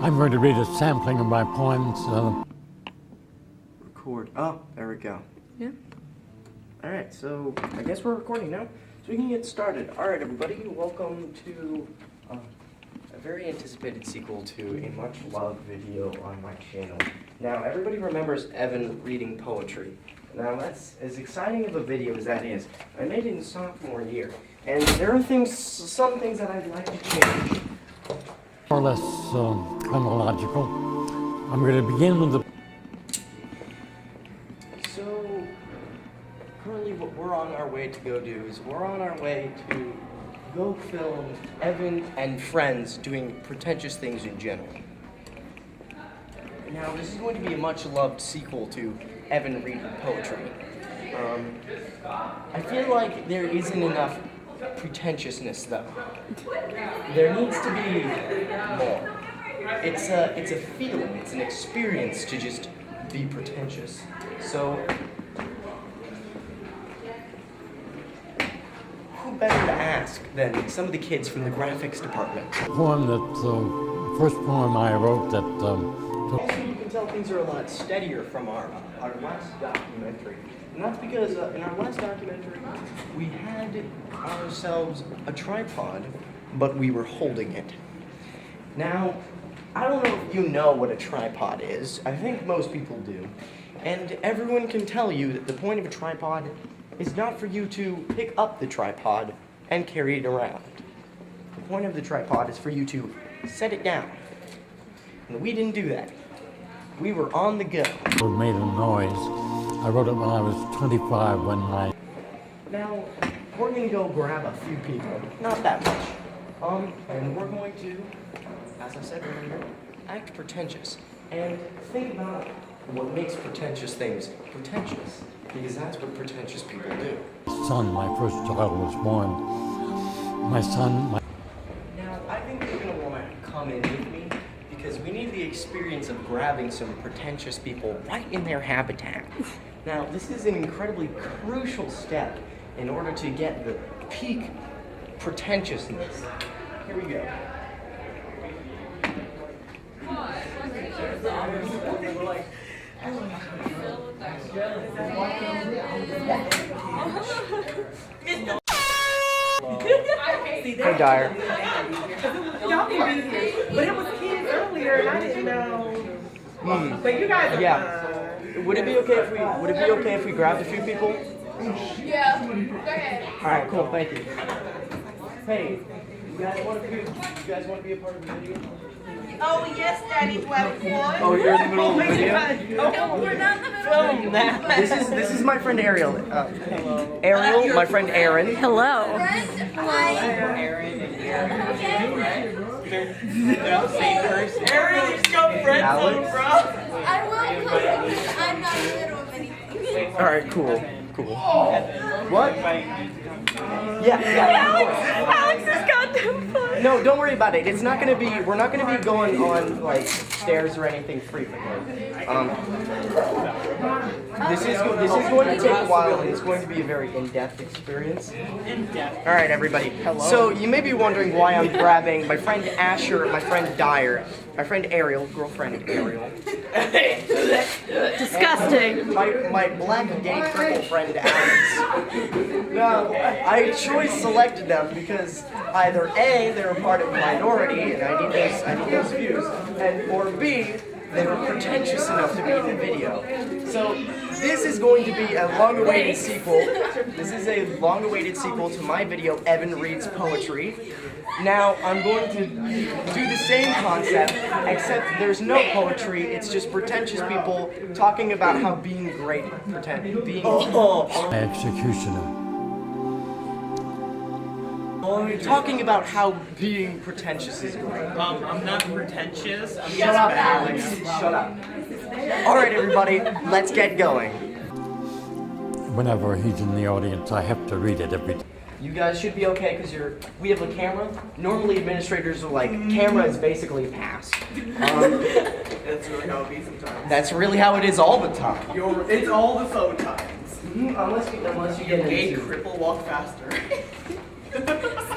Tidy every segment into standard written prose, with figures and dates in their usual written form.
I'm going to read a sampling of my poems. Record. Oh, there we go. Yeah. Alright, so I guess we're recording now. So we can get started. Alright, everybody, welcome to a very anticipated sequel to a much loved video on my channel. Now, everybody remembers Evan reading poetry. Now, that's as exciting of a video as that is. I made it in sophomore year, and there are some things that I'd like to change. More or less chronological. I'm going to begin with the... So, currently what we're on our way to go do is we're on our way to go film Evan and friends doing pretentious things in general. Now, this is going to be a much-loved sequel to Evan reading poetry. I feel like there isn't enough pretentiousness, though. There needs to be more. It's a feeling, it's an experience to just be pretentious. So, who better to ask than some of the kids from the graphics department? poem that, first poem I wrote that... Also, you can tell things are a lot steadier from our last documentary. And that's because in our last documentary, we had ourselves a tripod, but we were holding it. Now, I don't know if you know what a tripod is. I think most people do. And everyone can tell you that the point of a tripod is not for you to pick up the tripod and carry it around. The point of the tripod is for you to set it down. And we didn't do that. We were on the go. It made a noise. I wrote it when I was 25 when I... Now, we're going to go grab a few people. Not that much. And we're going to, as I said earlier, act pretentious. And think about what makes pretentious things pretentious. Because that's what pretentious people do. Son, my first child, was born. My son... Now, I think you're going to want to come in with me because we need the experience of grabbing some pretentious people right in their habitat. Now, this is an incredibly crucial step in order to get the peak pretentiousness. Here we go. Hey, Dyer. Y'all can be here. But it was kids earlier and I didn't know. But you guys are fine. Would it be okay if we grabbed a few people? Yeah. Go ahead. All right, cool. Thank you. Hey, you guys want to be a part of the video? Oh, yes, Daddy. Do I have a one? Oh, you're in the middle of the video? No, we're not in the middle of the video. This is my friend Ariel. Hello. Ariel, my friend Aaron. Hello. Aaron. Don't say first. Aaron, you go friend zone, bro. I will come. I'm not in the middle of anything. All right, cool. What? Yeah. Alex is goddamn fun. No, don't worry about it. We're not gonna be going on like stairs or anything frequently. This is going to take a while, and it's going to be a very in-depth experience. All right, everybody. Hello. So you may be wondering why I'm grabbing my friend Asher, my friend Dyer, my friend Ariel, girlfriend Ariel. Disgusting. My black gay triple friend Alex. Now, I choice selected them because either A, they're a part of the minority, and I need those views, and or B, they were pretentious enough to be in the video. So this is going to be a long-awaited sequel. This is a long-awaited sequel to my video, Evan Reads Poetry. Now, I'm going to do the same concept, except there's no poetry, it's just pretentious people talking about how being great, executioner. talking about how being pretentious is great. I'm not pretentious. Shut up, Alex. Shut up. Alright, everybody, let's get going. Whenever he's in the audience, I have to read it every time. You guys should be okay because we have a camera. Normally administrators are like, camera is basically a pass. That's really how it be sometimes. That's really how it is all the time. It's all the phone times. Unless you get Gay into cripple walk faster.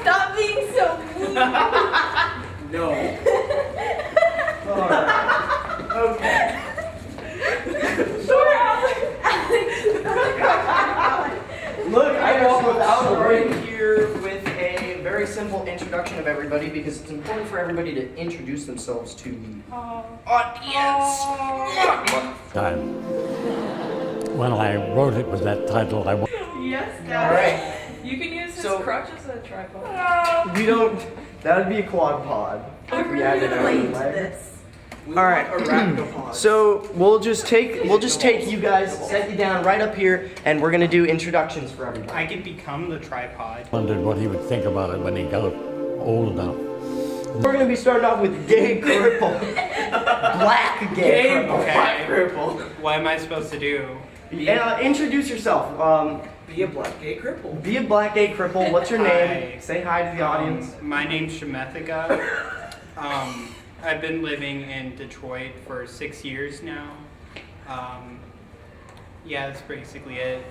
Stop being so mean. No. everybody because it's important for everybody to introduce themselves to the audience. Time. When I wrote it with that title, I Yes, All guys. right. You can use his So- crutch as a tripod. We don't. That would be a quad pod. I We added really our relate to leg. this. All right. So we'll just take you guys, set you down right up here, and we're gonna do introductions for everybody. I could become the tripod. wondered what he would think about it when he got old enough. We're gonna be starting off with gay cripple, black gay cripple, okay. black cripple. What am I supposed to do? Introduce yourself. Be a black gay cripple. Be a black gay cripple. What's your name? Hi. Say hi to the audience. My name's Shemethika. I've been living in Detroit for 6 years now. Yeah, that's basically it.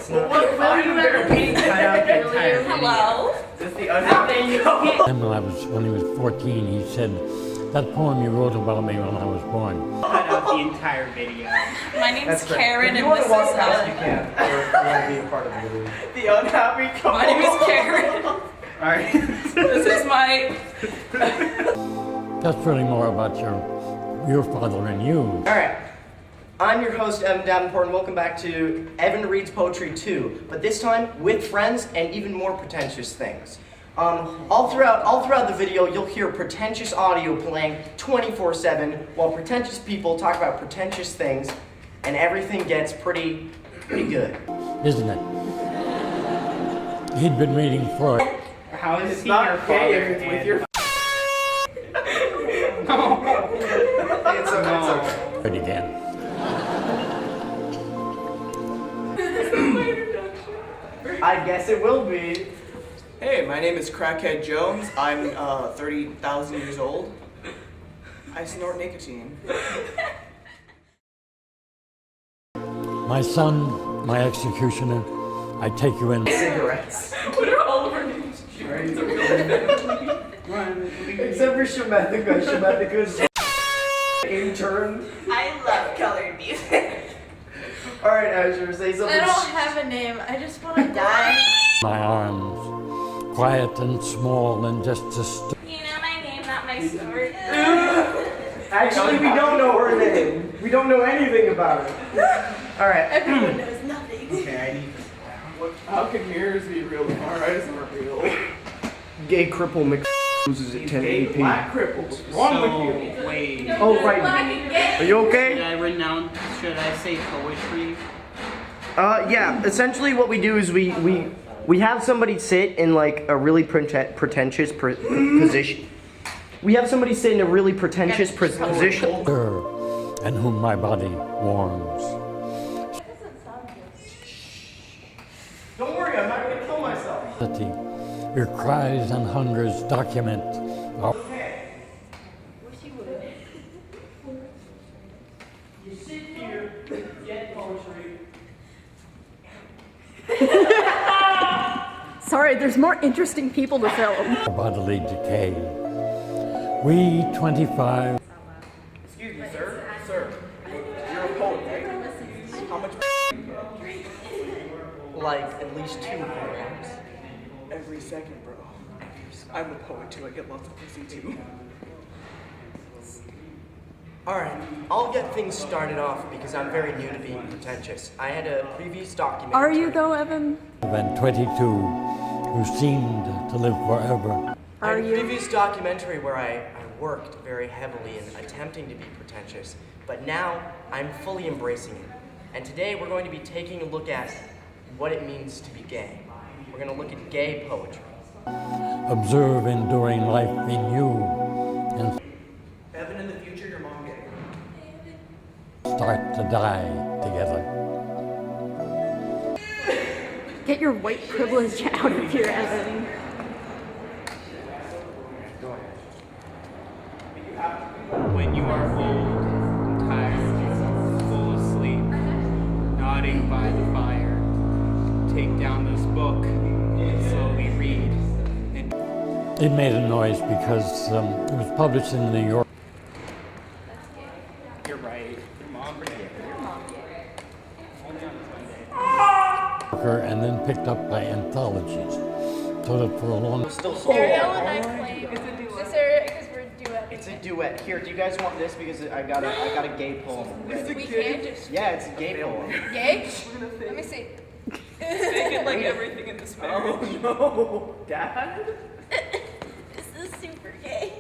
Will you ever be Hello. And when he was 14, he said, "That poem you wrote about me when I was born." Cut out the entire video. My name's That's great. Karen, If you and want this to walk is past, you can. Or if you want to be a part of the video. The unhappy couple. my name is Karen. All right. This is my. That's really more about your father and you. All right. I'm your host, Evan Davenport, and welcome back to Evan Reads Poetry 2, but this time with friends and even more pretentious things. All throughout the video, you'll hear pretentious audio playing 24/7, while pretentious people talk about pretentious things, and everything gets pretty good. Isn't it? He'd been reading Freud. How is It's he your not gay father? if it's with your. It's okay. again. I guess it will be. Hey, my name is Crackhead Jones. I'm 30,000 years old. I snort nicotine. My son, my executioner, I take you in. Cigarettes. What are all of our names? Except for Shemethika. Shemethika's intern. I love colored music. Alright, Azure, say something. I don't have a name. I just want to die. My arms, quiet and small and just You know my name, not my story. Actually, we don't know her name. We don't know anything about her. Alright. Everyone knows nothing. Okay, I need this. How can mirrors be real if our eyes aren't real? Gay cripple Mc loses at 1080p. Black cripple. What's wrong with you? Wait. Oh, right. Are you Should okay? I renounce? Should I say poetry? Yeah. Essentially, what we do is we have somebody sit in like a really pretentious position. We have somebody sit in a really pretentious position. her, and whom my body warms. Don't worry, I'm not gonna kill myself. Your cries and hungers document our You sit here, get poetry. Sorry, there's more interesting people to film. bodily decay. We 25 Excuse me, sir. Sir, you're a poet, right? How much Like at least 2 poems. every second, bro? I'm a poet too. I get lots of pussy too. Alright, I'll get things started off because I'm very new to being pretentious. I had a previous document. Are you though, Evan? and 22 who seemed to live forever. Are a you? previous documentary where I worked very heavily in attempting to be pretentious, but now I'm fully embracing it. And today we're going to be taking a look at what it means to be gay. We're going to look at gay poetry. Observe enduring life in you and Evan, in the future, your mom gay. start to die together. Get your white privilege out of here, Evan. When you are old, tired, full of sleep, nodding by the fire, take down this book and slowly read. And It made a noise because it was published in the New York. you're right. Your mom Only on Sunday. And then picked up by anthologies. so that for a long Still Ariel and I claim this area because we're duet. It's a duet. Here, do you guys want this? Because I got a gay poem. ready. We can't just. Yeah, it's a gay poem. Yay? Let me see. Make it like everything in this marriage. No, Dad. This is super gay.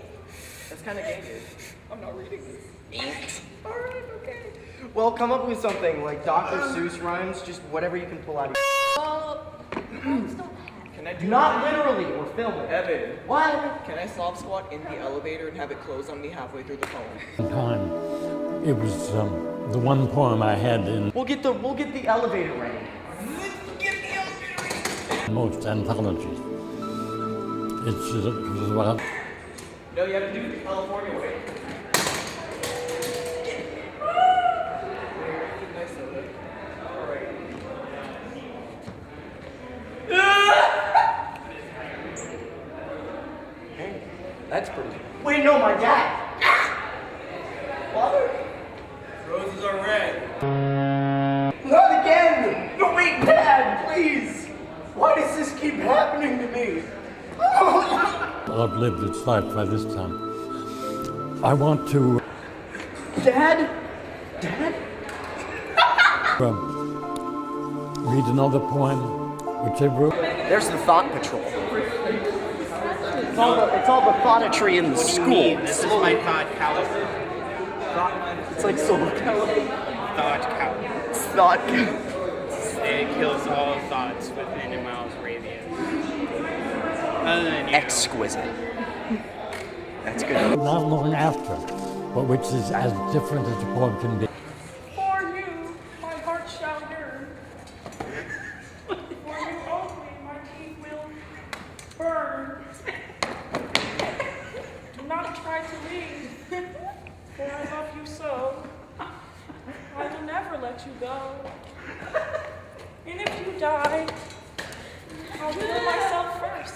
That's kind of gay, dude. I'm not reading this. All right, okay. Well, come up with something like Dr. Seuss rhymes, just whatever you can pull out of. Well, rhymes don't have. Can I do Not literally. We're filming. Evan, What? can I slob squat in the elevator and have it close on me halfway through the poem? time. It was the one poem I had in We'll get the elevator ready. most anthologies. It's about No, you have to do it the California way. Nice of it. All right. Hey, that's pretty. Wait, no, my dad. Father? Roses are red. Not again! No, wait, Dad, please! Why does this keep happening to me? outlived its life by this time. I want to Dad? Dad? read another poem which I wrote. There's the Thought Patrol. It's all the thoughtry in the school. This is my thought caliber. It's like solar caliber. Thought caliber. Thought. It kills all thoughts within a mile's radius. Other than you. Exquisite. That's good. Not long after, but which is as different as a poem can be. For you, my heart shall yearn. For you only, my teeth will burn. Do not try to leave, for I love you so. I will never let you go. And if you die, I'll kill myself first.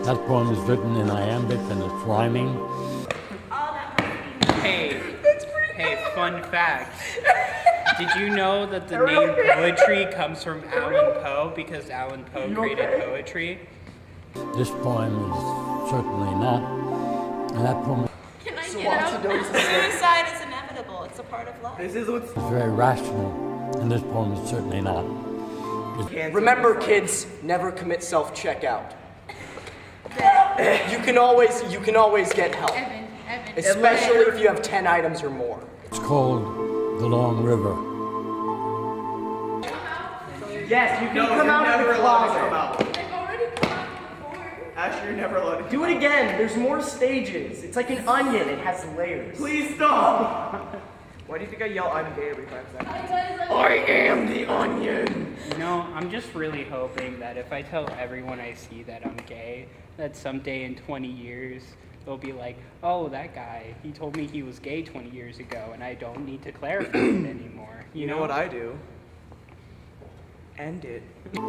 That poem is written in iambic and it's rhyming. Hey, fun fact. Did you know that the name poetry comes from Allan Poe because Allan Poe created poetry? This poem is certainly not. And that poem Can I get out? Suicide is inevitable. It's a part of life. This is what's. is very rational, and this poem is certainly not. Remember, kids, never commit self-checkout. You can always get help, Evan. especially if you have 10 items or more. It's called The Long River. Yes, you can No, come you're out of never the allowed to closet. come out. I've already come out before. Asher, you're never allowed to Do it again. There's more stages. It's like an onion. It has layers. Please stop! Why do you think I yell I'm gay every 5 seconds? I am the onion. You know, I'm just really hoping that if I tell everyone I see that I'm gay, that someday in 20 years, they'll be like, oh, that guy, he told me he was gay 20 years ago, and I don't need to clarify it anymore. You know what I do? End it. The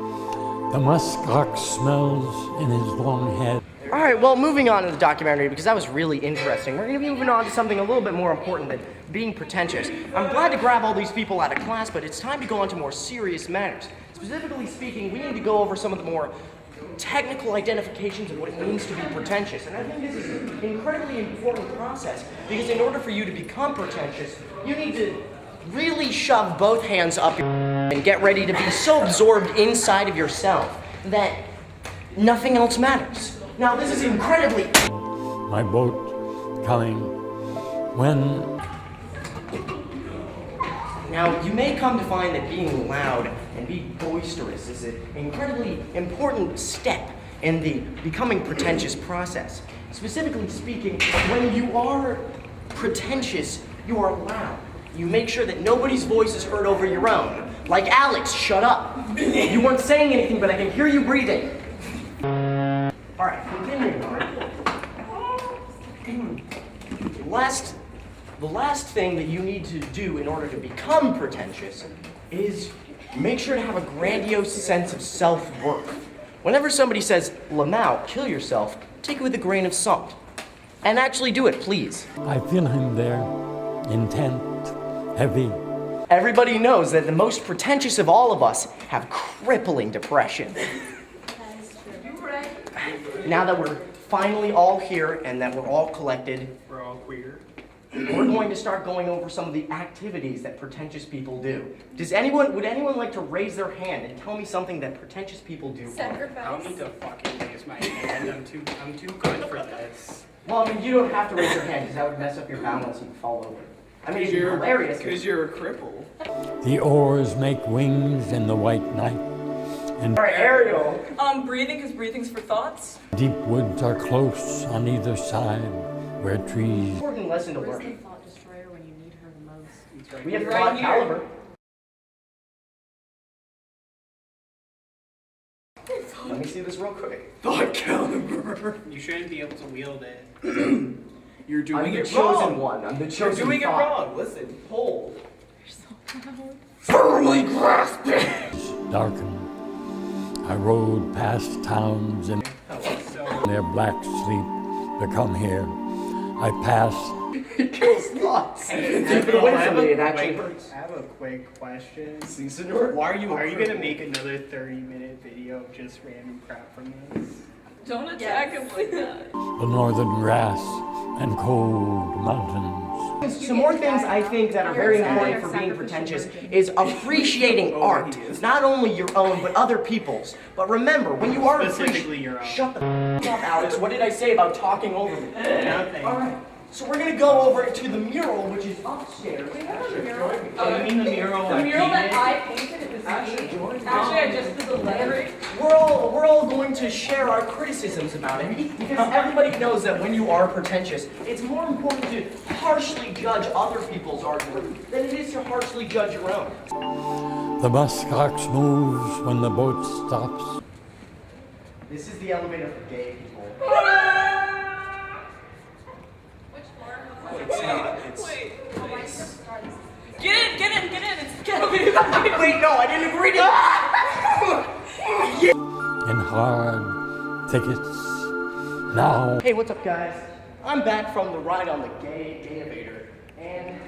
muskox smells in his long head. All right, well, moving on to the documentary, because that was really interesting. We're going to be moving on to something a little bit more important than being pretentious. I'm glad to grab all these people out of class, but it's time to go on to more serious matters. Specifically speaking, we need to go over some of the more technical identifications of what it means to be pretentious. And I think this is an incredibly important process, because in order for you to become pretentious, you need to really shove both hands up and get ready to be so absorbed inside of yourself that nothing else matters. Now, this is incredibly... My boat coming when Now, you may come to find that being loud and being boisterous is an incredibly important step in the becoming pretentious process. Specifically speaking, when you are pretentious, you are loud. You make sure that nobody's voice is heard over your own. Like Alex, shut up. You weren't saying anything, but I can hear you breathing. All right, continuing on. The last thing that you need to do in order to become pretentious is make sure to have a grandiose sense of self-worth. Whenever somebody says, Lamau, kill yourself, take it with a grain of salt. And actually do it, please. I feel him there, intent, heavy. Everybody knows that the most pretentious of all of us have crippling depression. now that we're finally all here and that we're all collected, We're all queer. we're going to start going over some of the activities that pretentious people do. Would anyone like to raise their hand and tell me something that pretentious people do? I don't need to fucking raise my hand. I'm too good for this. Well, I mean, you don't have to raise your hand because that would mess up your balance and you'd fall over. I mean, it's hilarious. Because you're a cripple. The oars make wings in the white night, and All right, Ariel. Breathing, because breathing's for thoughts. deep woods are close on either side, where trees Important lesson to Where's the learn. thought destroyer when you need her the most? We have Right thought here. caliber. Let me see this real quick. Thought caliber. You shouldn't be able to wield it. You're doing I'm the it chosen wrong. one. I'm the You're chosen doing it thought. wrong. Listen. Hold. Firmly grasp it. darken. I rode past towns in their black sleep to come here. I passed It kills thoughts. Keep it away from me. It actually hurts. I have a quick question. See, senor? Why are you gonna make another 30-minute video of just random crap from this? Don't attack him like that. the northern grass and cold mountains. Some more things I think that are very important for being pretentious is appreciating art. Not only your own, but other people's. But remember, when you are Specifically your own. Shut the f up, Alex. What did I say about talking over me? Nothing. Alright, so we're gonna go over to the mural, which is upstairs. Oh, you mean the mural? The mural that I painted, it was Actually, join me. Actually, I just did the lettering. We're all going to share our criticisms about it because everybody knows that when you are pretentious, it's more important to harshly judge other people's argument than it is to harshly judge your own. The muskox moves when the boat stops. This is the elevator for gay people. It's not. It's. Wait. Get in. It's Kevin. Wait, no, I didn't agree to that. In hard thickets. Now Hey, what's up, guys? I'm back from the ride on the gay elevator, and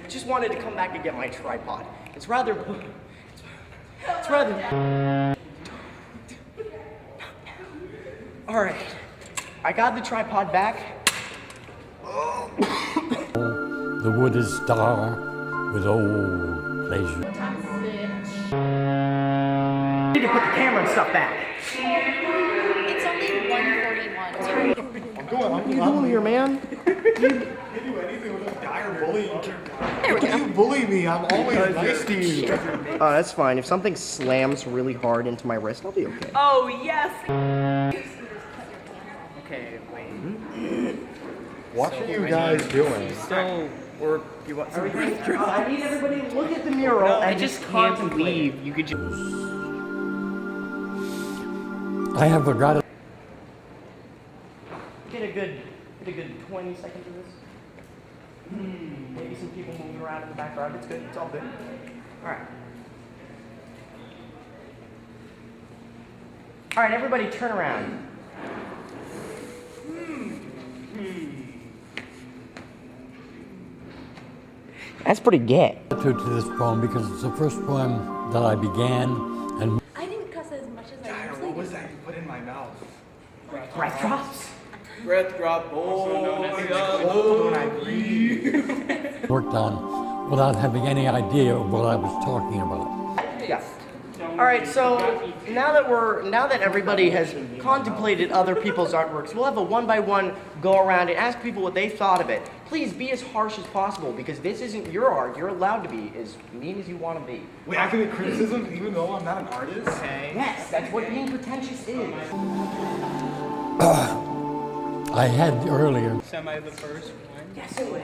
just wanted to come back and get my tripod. It's rather. All right, I got the tripod back. the wood is dark with old pleasure. Need to put the camera and stuff back. It's only 1:41. What are you doing here, man? You bully me. I'm always nice to you. That's fine. If something slams really hard into my wrist, I'll be okay. Oh, yes. Okay, wait. What are you guys doing? So, or you want some I need everybody to look at the mural I and just just can't contemplate. believe you could just. I have forgotten. Get a good 20 seconds of this. Maybe some people moving around in the background. It's good. It's all good. All right. All right, everybody, turn around. That's pretty gay. To this poem because it's the first poem that I began, and I didn't cuss as much as I usually What do. was that you put in my mouth? Breath drops. Breath drop. known as Oh, When I breathe. worked on without having any idea of what I was talking about. Yeah. All right. So now that everybody has contemplated other people's artworks, we'll have a one-by-one go around and ask people what they thought of it. Please be as harsh as possible because this isn't your art. You're allowed to be as mean as you want to be. Wait, I can make criticism even though I'm not an artist? Okay. Yes, that's what being pretentious is. I had earlier. Am I the first one? Yes, it was.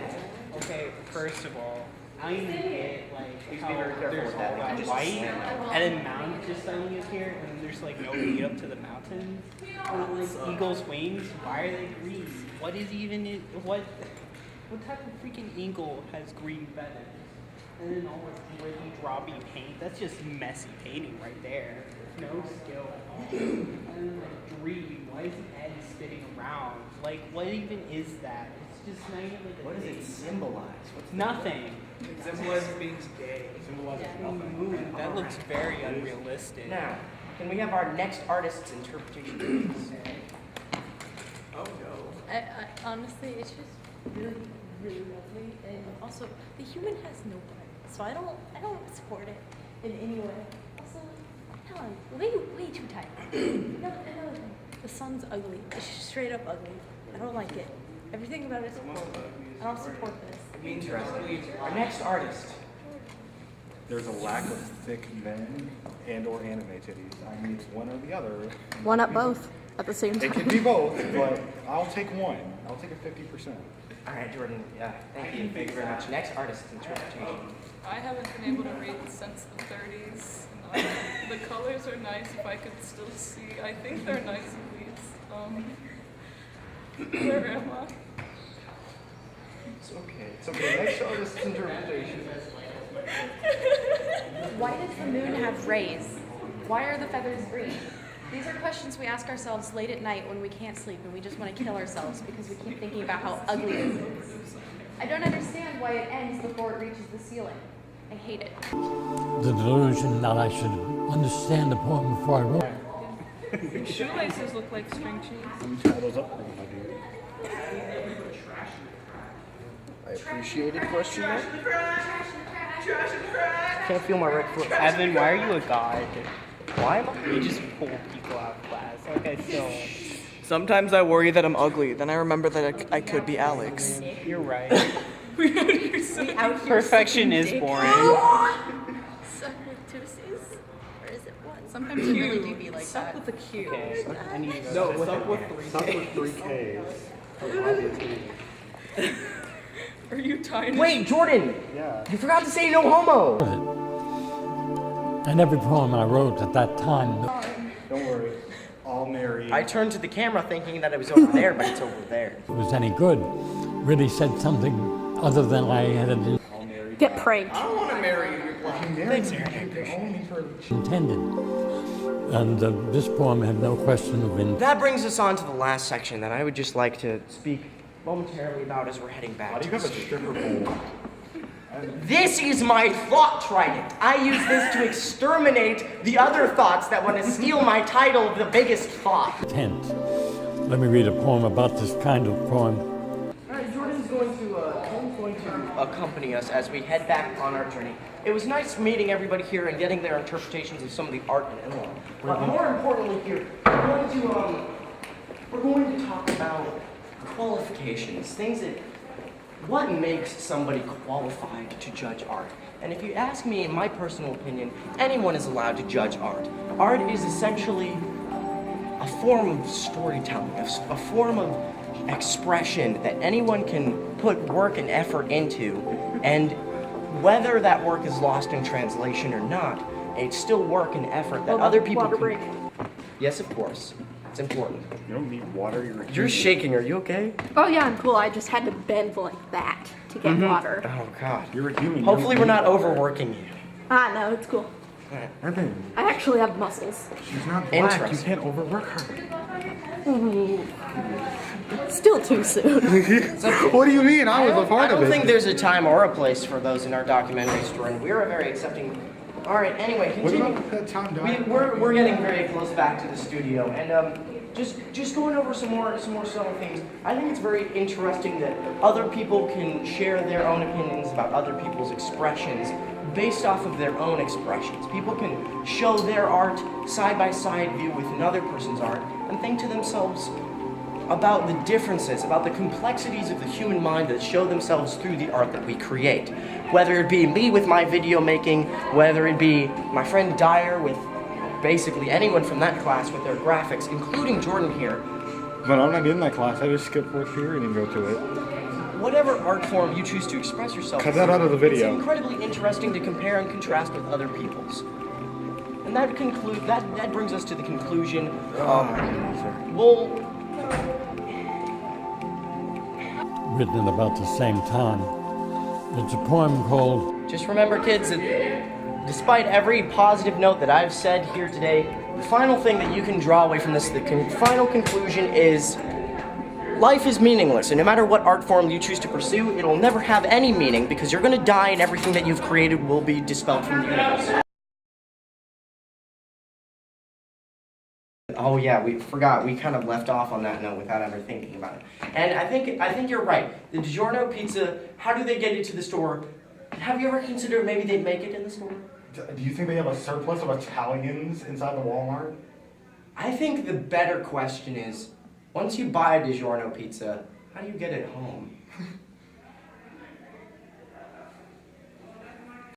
Okay, first of all, I don't even get like how be very careful there's with that. all that Just- white and then mountains just suddenly appear and then there's like no lead up to the mountains. And like eagle's wings, why are they green? What is even it? What type of freaking eagle has green feathers? And then all this gritty, droppy paint. That's just messy painting right there. No skill at all. And then like dream, why is the head spinning around? Like what even is that? It's just not even like a What does it thing. symbolize? What's Nothing. it symbolizes being gay. That looks very unrealistic. Now, Can we have our next artist's interpretation, please? Oh no. I honestly, it's just really, really lovely, and also the human has no butt, so I don't support it in any way. Also, Helen, way too tight. Another thing, the sun's ugly. It's just straight up ugly. I don't like it. Everything about it is horrible. I don't support this. Interesting. Our next artist. There's a lack of thick men and/or anime titties. I need one or the other. One up both at the same It time. could be both, but I'll take one. I'll take a 50%. All right, Jordan. Thank you very much. Next artist's interpretation. I haven't been able to read since the 30s. The colors are nice if I could still see. I think they're nice at least. Where am I? It's okay. It's okay. Next artist's interpretation. Why does the moon have rays? Why are the feathers green? These are questions we ask ourselves late at night when we can't sleep and we just want to kill ourselves because we keep thinking about how ugly it is. I don't understand why it ends before it reaches the ceiling. I hate it. The delusion that I should understand the poem before I wrote it. Shoelaces look like string cheese. Let me tie those up for you, my dude. I appreciate it. Question mark. Can't feel my right foot. Evan, why are you a god? Why am I? You just pull people out of class. Like I still. Sometimes I worry that I'm ugly. Then I remember that I could be Alex. You're right. Out here Perfection is sucking dick. boring. Suck with two C's? Or is it one? Sometimes it really do be like Suck that. with a Q. Okay. I need to go. No, it's up with Suck with 3 Ks. For obvious reasons. Are you tiny? Wait, Jordan. Yeah. You forgot to say no homo. And every poem I wrote at that time, Don't worry. I'll marry. I turned to the camera thinking that it was over there, but it's over there. if it was any good, really said something other than I had I'll marry. Get pranked. I don't want to marry you. Thanks, only for intended. And this poem had no question of intent. That brings us on to the last section that I would just like to speak momentarily about as we're heading back. Why do you have a stripper pole? This is my thought trident. I use this to exterminate the other thoughts that want to steal my title of the biggest thought. Let me read a poem about this kind of poem. All right, Jordan's going to accompany us as we head back on our journey. It was nice meeting everybody here and getting their interpretations of some of the art and Emily. But more importantly here, we're going to talk about qualifications, things that what makes somebody qualified to judge art? And if you ask me, in my personal opinion, anyone is allowed to judge art. Art is essentially a form of storytelling, a form of expression that anyone can put work and effort into, and whether that work is lost in translation or not, it's still work and effort that other people Water can... break. Yes, of course. It's important. You don't need water. You're shaking. Are you okay? Oh yeah, I'm cool. I just had to bend like that to get water. Oh, God. You're a human. Hopefully we're not overworking you. Ah, no, it's cool. Evan, I actually have muscles. she's not black. You Interesting. can't overwork her. Still too soon. What do you mean? I was a part I of don't it. think there's a time or a place for those in our documentaries, Jordan. We're a very accepting... All right, anyway, What continue. about that Tom Dyer? We're getting very close back to the studio, and just going over some more subtle things. I think it's very interesting that other people can share their own opinions about other people's expressions based off of their own expressions. People can show their art side-by-side view with another person's art and think to themselves about the differences, about the complexities of the human mind that show themselves through the art that we create. Whether it be me with my video making, whether it be my friend Dyer with basically anyone from that class with their graphics, including Jordan here. But I'm not in that class. I just skipped first period and go to it. Whatever art form you choose to express yourself Cut that out of the video. It's incredibly interesting to compare and contrast with other people's. And that brings us to the conclusion. We'll Written at about the same time. It's a poem called just remember, kids, that despite every positive note that I've said here today, the final thing that you can draw away from this, the final conclusion is life is meaningless, and no matter what art form you choose to pursue, it'll never have any meaning because you're going to die and everything that you've created will be dispelled from the universe. Oh yeah, we forgot. We kind of left off on that note without ever thinking about it. And I think you're right. The DiGiorno pizza. How do they get it to the store? Have you ever considered maybe they make it in the store? Do you think they have a surplus of Italians inside the Walmart? I think the better question is, once you buy a DiGiorno pizza, how do you get it home?